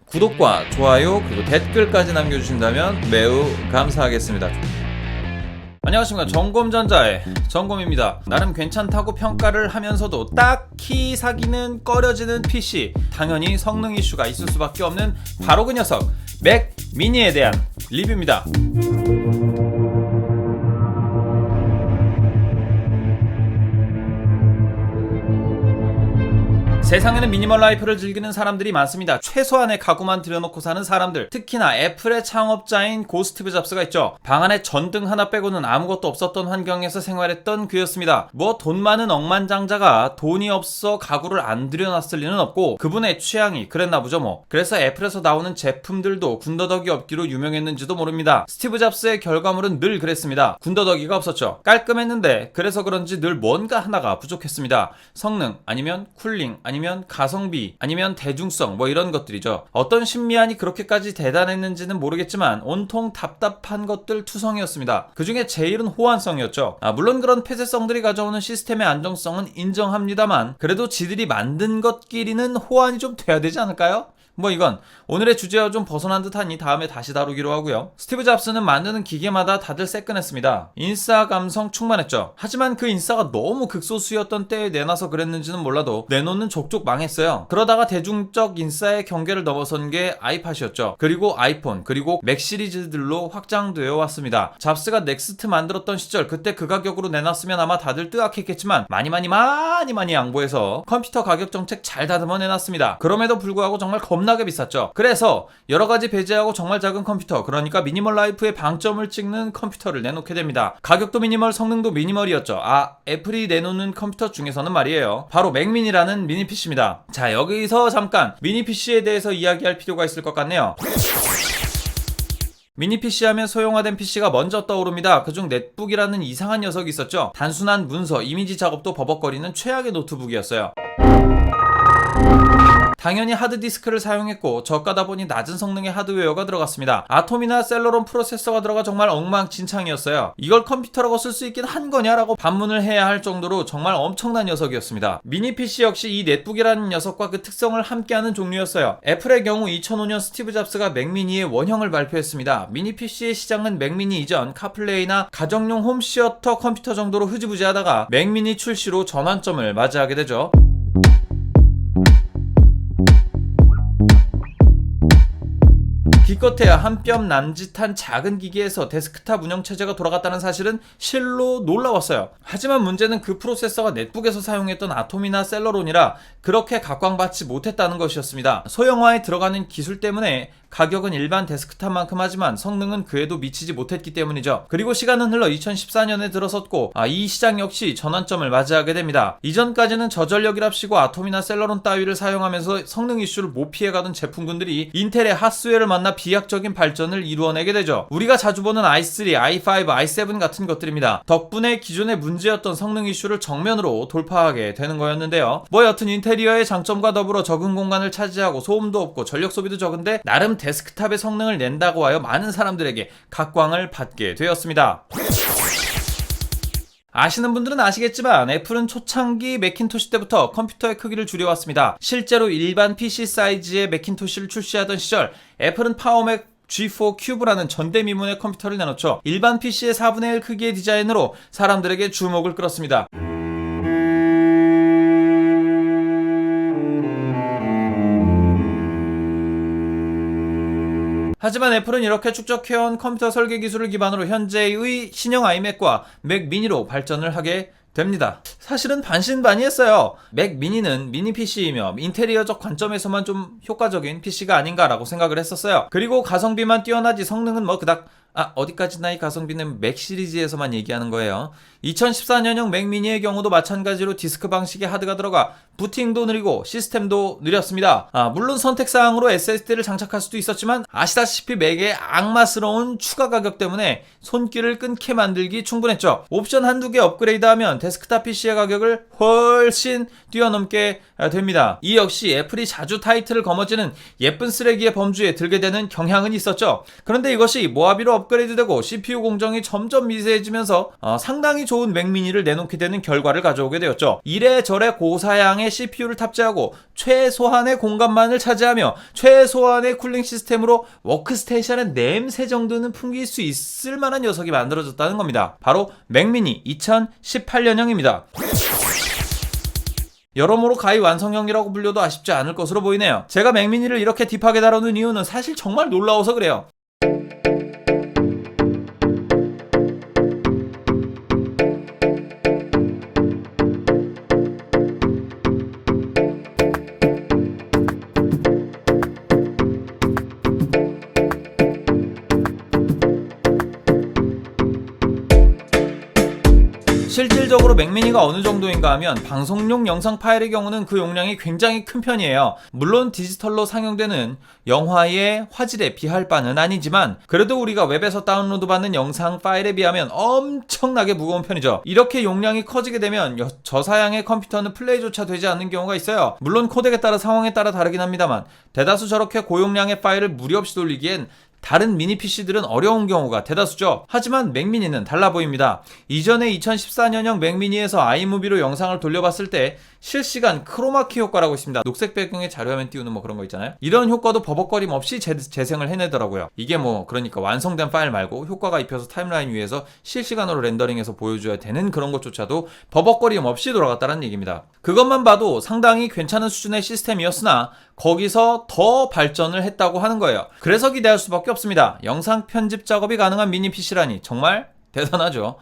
구독과 좋아요 그리고 댓글까지 남겨주신다면 매우 감사하겠습니다. 안녕하십니까, 정곰전자의 정곰입니다. 나름 괜찮다고 평가를 하면서도 딱히 사기는 꺼려지는 PC, 당연히 성능 이슈가 있을 수밖에 없는 바로 그 녀석 맥 미니에 대한 리뷰입니다. 세상에는 미니멀 라이프를 즐기는 사람들이 많습니다. 최소한의 가구만 들여놓고 사는 사람들, 특히나 애플의 창업자인 고 스티브 잡스가 있죠. 방 안에 전등 하나 빼고는 아무것도 없었던 환경에서 생활했던 그였습니다. 뭐 돈 많은 억만장자가 돈이 없어 가구를 안 들여놨을 리는 없고 그분의 취향이 그랬나 보죠 뭐. 그래서 애플에서 나오는 제품들도 군더더기 없기로 유명했는지도 모릅니다. 스티브 잡스의 결과물은 늘 그랬습니다. 군더더기가 없었죠. 깔끔했는데 그래서 그런지 늘 뭔가 하나가 부족했습니다. 성능, 아니면 쿨링, 아니면 가성비, 아니면 대중성, 뭐 이런 것들이죠. 어떤 신미안이 그렇게까지 대단했는지는 모르겠지만 온통 답답한 것들 투성이었습니다. 그 중에 제일은 호환성이었죠. 물론 그런 폐쇄성들이 가져오는 시스템의 안정성은 인정합니다만 그래도 지들이 만든 것끼리는 호환이 좀 돼야 되지 않을까요? 뭐 이건 오늘의 주제와 좀 벗어난 듯하니 다음에 다시 다루기로 하고요. 스티브 잡스는 만드는 기계마다 다들 새끈했습니다. 인싸 감성 충만했죠. 하지만 그 인싸가 너무 극소수였던 때에 내놔서 그랬는지는 몰라도 내놓는 족족 망했어요. 그러다가 대중적 인싸의 경계를 넘어선 게 아이팟이었죠. 그리고 아이폰, 그리고 맥 시리즈들로 확장되어 왔습니다. 잡스가 넥스트 만들었던 시절, 그때 그 가격으로 내놨으면 아마 다들 뜨악했겠지만 많이 양보해서 컴퓨터 가격 정책 잘 다듬어 내놨습니다. 그럼에도 불구하고 정말 겁나게 비쌌죠. 그래서 여러가지 배제하고 정말 작은 컴퓨터, 그러니까 미니멀 라이프의 방점을 찍는 컴퓨터를 내놓게 됩니다. 가격도 미니멀, 성능도 미니멀이었죠. 애플이 내놓는 컴퓨터 중에서는 말이에요, 바로 맥미니라는 미니 PC입니다. 자, 여기서 잠깐 미니 PC에 대해서 이야기할 필요가 있을 것 같네요. 미니 PC 하면 소형화된 PC가 먼저 떠오릅니다. 그중 넷북이라는 이상한 녀석이 있었죠. 단순한 문서, 이미지 작업도 버벅거리는 최악의 노트북이었어요. 당연히 하드디스크를 사용했고 저가다 보니 낮은 성능의 하드웨어가 들어갔습니다. 아톰이나 셀러론 프로세서가 들어가 정말 엉망진창이었어요. 이걸 컴퓨터라고 쓸 수 있긴 한 거냐라고 반문을 해야 할 정도로 정말 엄청난 녀석이었습니다. 미니 PC 역시 이 넷북이라는 녀석과 그 특성을 함께하는 종류였어요. 애플의 경우 2005년 스티브 잡스가 맥미니의 원형을 발표했습니다. 미니 PC의 시장은 맥미니 이전 카플레이나 가정용 홈시어터 컴퓨터 정도로 흐지부지하다가 맥미니 출시로 전환점을 맞이하게 되죠. 기껏해야 한 뼘 남짓한 작은 기기에서 데스크탑 운영체제가 돌아갔다는 사실은 실로 놀라웠어요. 하지만 문제는 그 프로세서가 넷북에서 사용했던 아톰이나 셀러론이라 그렇게 각광받지 못했다는 것이었습니다. 소형화에 들어가는 기술 때문에 가격은 일반 데스크탑만큼 하지만 성능은 그에도 미치지 못했기 때문이죠. 그리고 시간은 흘러 2014년에 들어섰고 이 시장 역시 전환점을 맞이하게 됩니다. 이전까지는 저전력이랍시고 아톰이나 셀러론 따위를 사용하면서 성능 이슈를 못 피해가던 제품군들이 인텔의 핫스웨어를 만나 비약적인 발전을 이루어내게 되죠. 우리가 자주 보는 i3, i5, i7 같은 것들입니다. 덕분에 기존의 문제였던 성능 이슈를 정면으로 돌파하게 되는 거였는데요. 뭐 여튼 인테리어의 장점과 더불어 적은 공간을 차지하고 소음도 없고 전력 소비도 적은데 나름 데스크탑의 성능을 낸다고 하여 많은 사람들에게 각광을 받게 되었습니다. 아시는 분들은 아시겠지만 애플은 초창기 매킨토시 때부터 컴퓨터의 크기를 줄여왔습니다. 실제로 일반 PC 사이즈의 매킨토시를 출시하던 시절 애플은 파워맥 G4 큐브라는 전대미문의 컴퓨터를 내놓죠. 일반 PC의 4분의 1 크기의 디자인으로 사람들에게 주목을 끌었습니다. 하지만 애플은 이렇게 축적해온 컴퓨터 설계 기술을 기반으로 현재의 신형 아이맥과 맥 미니로 발전을 하게 됩니다. 사실은 반신반의했어요. 맥 미니는 미니 PC이며 인테리어적 관점에서만 좀 효과적인 PC가 아닌가라고 생각을 했었어요. 그리고 가성비만 뛰어나지 성능은 뭐 그닥 어디까지나 이 가성비는 맥 시리즈에서만 얘기하는 거예요. 2014년형 맥 미니의 경우도 마찬가지로 디스크 방식의 하드가 들어가 부팅도 느리고 시스템도 느렸습니다. 물론 선택사항으로 SSD를 장착할 수도 있었지만 아시다시피 맥의 악마스러운 추가 가격 때문에 손길을 끊게 만들기 충분했죠. 옵션 한두 개 업그레이드하면 데스크탑 PC의 가격을 훨씬 뛰어넘게 됩니다. 이 역시 애플이 자주 타이틀을 거머쥐는 예쁜 쓰레기의 범주에 들게 되는 경향은 있었죠. 그런데 이것이 모하비로 업그레이드되고 CPU 공정이 점점 미세해지면서 상당히 좋은 맥미니를 내놓게 되는 결과를 가져오게 되었죠. 이래저래 고사양의 CPU를 탑재하고 최소한의 공간만을 차지하며 최소한의 쿨링 시스템으로 워크스테이션의 냄새 정도는 풍길 수 있을 만한 녀석이 만들어졌다는 겁니다. 바로 맥미니 2018년형입니다. 여러모로 가히 완성형이라고 불려도 아쉽지 않을 것으로 보이네요. 제가 맥미니를 이렇게 딥하게 다루는 이유는 사실 정말 놀라워서 그래요. 실질적으로 맥미니가 어느 정도인가 하면 방송용 영상 파일의 경우는 그 용량이 굉장히 큰 편이에요. 물론 디지털로 상영되는 영화의 화질에 비할 바는 아니지만 그래도 우리가 웹에서 다운로드 받는 영상 파일에 비하면 엄청나게 무거운 편이죠. 이렇게 용량이 커지게 되면 저사양의 컴퓨터는 플레이조차 되지 않는 경우가 있어요. 물론 코덱에 따라 상황에 따라 다르긴 합니다만 대다수 저렇게 고용량의 파일을 무리 없이 돌리기엔 다른 미니 PC들은 어려운 경우가 대다수죠. 하지만 맥미니는 달라 보입니다. 이전에 2014년형 맥미니에서 아이무비로 영상을 돌려봤을 때 실시간 크로마키 효과라고 있습니다. 녹색 배경에 자료화면 띄우는 뭐 그런 거 있잖아요. 이런 효과도 버벅거림 없이 재생을 해내더라고요. 이게 그러니까 완성된 파일 말고 효과가 입혀서 타임라인 위에서 실시간으로 렌더링해서 보여줘야 되는 그런 것조차도 버벅거림 없이 돌아갔다는 얘기입니다. 그것만 봐도 상당히 괜찮은 수준의 시스템이었으나 거기서 더 발전을 했다고 하는 거예요. 그래서 기대할 수밖에 없습니다. 영상 편집 작업이 가능한 미니 PC라니 정말 대단하죠.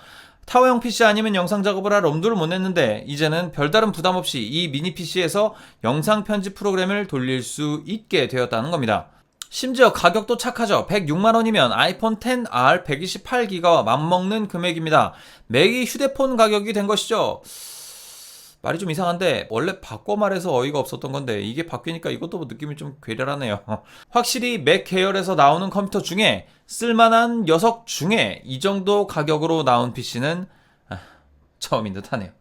타워형 PC 아니면 영상 작업을 할 엄두를 못 냈는데 이제는 별다른 부담 없이 이 미니 PC에서 영상 편집 프로그램을 돌릴 수 있게 되었다는 겁니다. 심지어 가격도 착하죠. 106만원이면 아이폰 XR 128기가와 맞먹는 금액입니다. 맥이 휴대폰 가격이 된 것이죠. 말이 좀 이상한데 원래 바꿔 말해서 어이가 없었던 건데 이게 바뀌니까 이것도 느낌이 좀 괴랄하네요. 확실히 맥 계열에서 나오는 컴퓨터 중에 쓸만한 녀석 중에 이 정도 가격으로 나온 PC는 처음인 듯 하네요.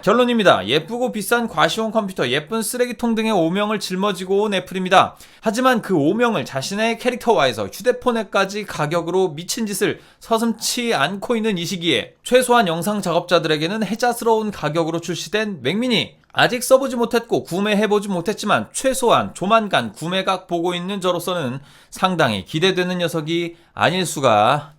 결론입니다. 예쁘고 비싼 과시용 컴퓨터, 예쁜 쓰레기통 등의 오명을 짊어지고 온 애플입니다. 하지만 그 오명을 자신의 캐릭터화해서 휴대폰에까지 가격으로 미친 짓을 서슴지 않고 있는 이 시기에 최소한 영상 작업자들에게는 혜자스러운 가격으로 출시된 맥미니, 아직 써보지 못했고 구매해보지 못했지만 최소한 조만간 구매각 보고 있는 저로서는 상당히 기대되는 녀석이 아닐 수가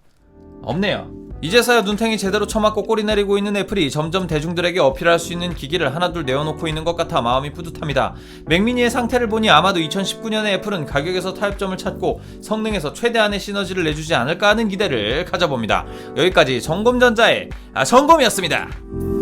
없네요. 이제서야 눈탱이 제대로 쳐맞고 꼬리 내리고 있는 애플이 점점 대중들에게 어필할 수 있는 기기를 하나둘 내어놓고 있는 것 같아 마음이 뿌듯합니다. 맥미니의 상태를 보니 아마도 2019년에 애플은 가격에서 타협점을 찾고 성능에서 최대한의 시너지를 내주지 않을까 하는 기대를 가져봅니다. 여기까지 정검전자의 정검이었습니다.